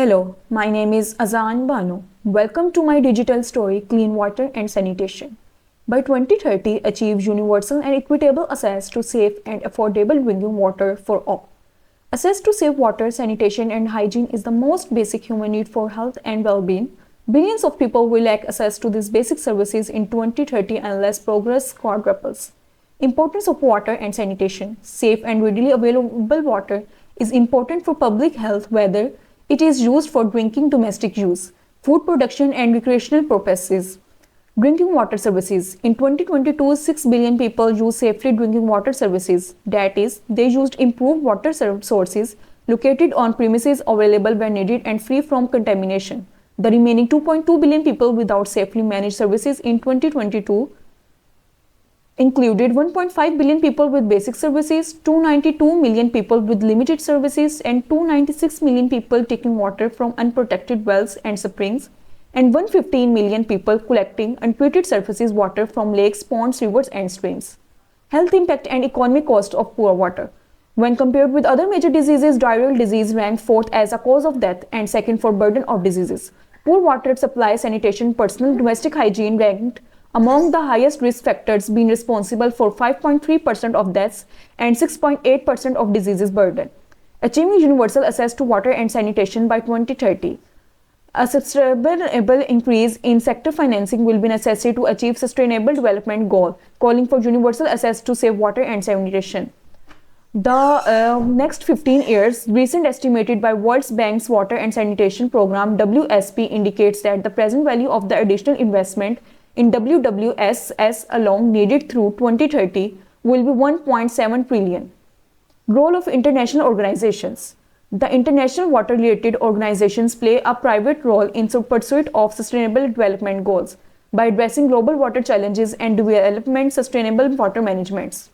Hello, my name is Azan Banu. Welcome to my digital story Clean Water and Sanitation. By 2030, achieve universal and equitable access to safe and affordable drinking water for all. Access to safe water, sanitation, and hygiene is the most basic human need for health and well-being. Billions of people will lack access to these basic services in 2030 unless progress quadruples. Importance of water and sanitation. Safe and readily available water is important for public health, whether it is used for drinking, domestic use, food production, and recreational purposes. Drinking water services. In 2022, 6 billion people used safely drinking water services. That is, they used improved water sources located on premises available when needed and free from contamination. The remaining 2.2 billion people without safely managed services in 2022 included 1.5 billion people with basic services, 292 million people with limited services, and 296 million people taking water from unprotected wells and springs, and 115 million people collecting untreated surface water from lakes, ponds, rivers, and streams. Health impact and economic cost of poor water. When compared with other major diseases, diarrheal disease ranked fourth as a cause of death and second for burden of diseases. Poor water supply, sanitation, personal domestic hygiene ranked among the highest risk factors, being responsible for 5.3% of deaths and 6.8% of diseases burden. Achieving universal access to water and sanitation by 2030. A sustainable increase in sector financing will be necessary to achieve sustainable development goal, calling for universal access to safe water and sanitation. The next 15 years, recent estimated by World Bank's Water and Sanitation Program WSP indicates that the present value of the additional investment in WWSS alone needed through 2030 will be 1.7 trillion. Role of international organizations. The international water-related organizations play a private role in pursuit of sustainable development goals by addressing global water challenges and development sustainable water management.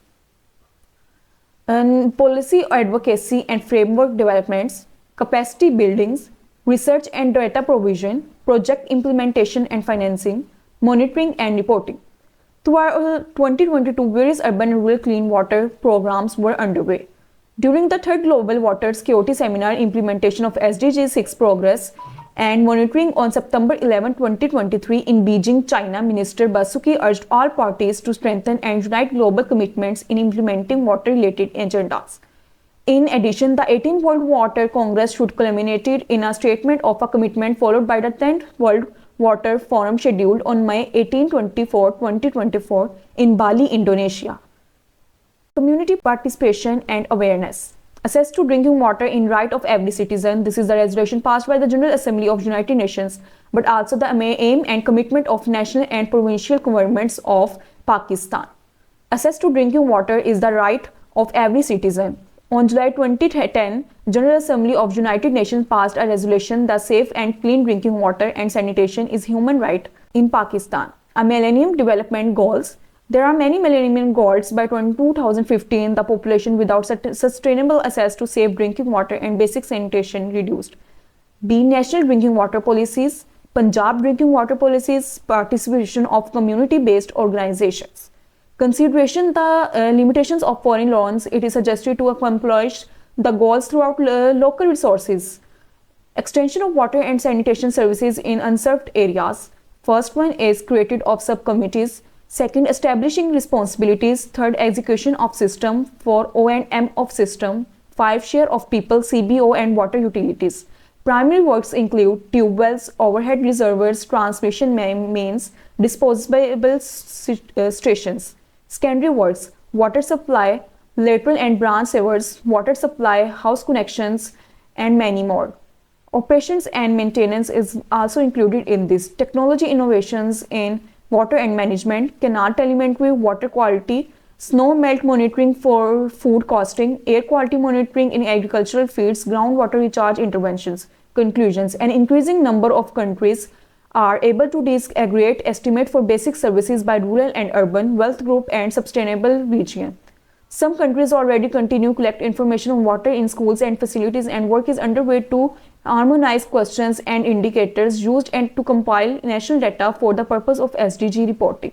And policy advocacy and framework developments, capacity buildings, research and data provision, project implementation and financing, monitoring and reporting. Throughout 2022, various urban and rural clean water programs were underway. During the third Global Water Security Seminar, implementation of SDG 6 progress and monitoring on September 11, 2023 in Beijing, China, Minister Basuki urged all parties to strengthen and unite global commitments in implementing water-related agendas. In addition, the 18th World Water Congress should culminate in a statement of a commitment followed by the 10th World Water Forum scheduled on May 18, 2024 in Bali, Indonesia. Community participation and awareness. Access to drinking water in right of every citizen. This is the resolution passed by the General Assembly of United Nations, but also the aim and commitment of national and provincial governments of Pakistan. Access to drinking water is the right of every citizen. On July 2010, General Assembly of United Nations passed a resolution that safe and clean drinking water and sanitation is human right in Pakistan. A Millennium Development Goals. There are many Millennium Goals. By 2015, the population without sustainable access to safe drinking water and basic sanitation reduced. B. National Drinking Water Policies. Punjab Drinking Water Policies. Participation of community-based organizations. Consideration the limitations of foreign loans, it is suggested to accomplish the goals throughout local resources. Extension of water and sanitation services in unserved areas. First one is created of subcommittees. Second, establishing responsibilities. Third, execution of system. 4, O&M of system. 5, share of people, CBO and water utilities. Primary works include tube wells, overhead reservoirs, transmission mains, disposable stations. Secondary works, water supply, lateral and branch sewers, water supply, house connections, and many more. Operations and maintenance is also included in this. Technology innovations in water and management, canal telemetry, water quality, snow melt monitoring for food costing, air quality monitoring in agricultural fields, groundwater recharge interventions. Conclusions: an increasing number of countries are able to disaggregate estimate for basic services by rural and urban, wealth group and sustainable region. Some countries already continue to collect information on water in schools and facilities, and work is underway to harmonize questions and indicators used and to compile national data for the purpose of SDG reporting.